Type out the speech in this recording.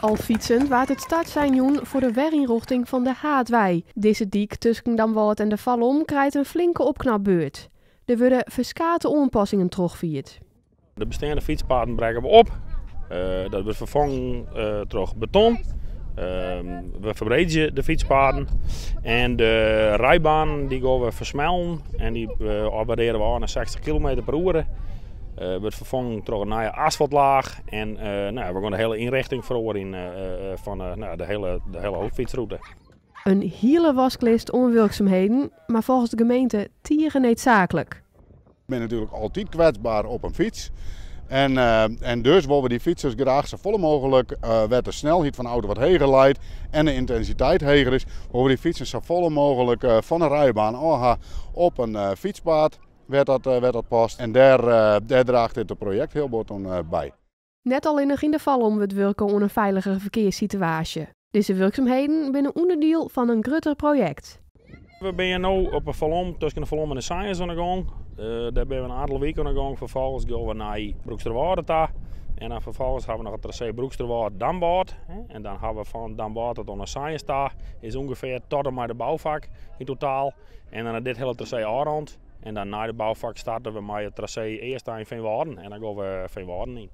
Al fietsend waard het startseizoen voor de werinrichting van de Haardwei. Deze diek tussen Damwart en de Valom krijgt een flinke opknapbeurt. Er worden verskate aanpassingen teruggevierd. De bestaande fietspaden brengen we op. Dat wordt vervangen door beton. We verbreden de fietspaden. En de rijbaan die gaan we versmellen. En die opereren we aan naar 60 km per uur. Wordt vervangen door een nieuwe asfaltlaag. En we gaan de hele inrichting veranderen van de hele hoofdfietsroute. Een hele wasklist onwerkzaamheden, maar volgens de gemeente tieren noodzakelijk. Ik ben natuurlijk altijd kwetsbaar op een fiets. En dus willen we die fietsers graag zo vol mogelijk, waar de snelheid van de auto wat hoger leidt en de intensiteit hoger is, willen we die fietsers zo vol mogelijk van een rijbaan op een fietspad, waar dat past. En daar draagt dit project heel goed bij. Net al in de Valom wordt werken aan een veilige verkeerssituatie. Deze werkzaamheden zijn een onderdeel van een groter project. We zijn nu op een Valom, tussen de Valom en de Science aan de gang. Daar ben we een aantal weken aan de gang. Vervolgens gaan we naar Broeksterwaarde toe. En dan vervolgens hebben we nog het tracé Broeksterwaarde-Damwart. En dan hebben we van Damwart tot naar Science toe. Is ongeveer tot en met de bouwvak in totaal. En dan dit hele tracé aanrond. En dan na de bouwvak starten we met het tracé eerst in Veenwouden. En dan gaan we Veenwouden in.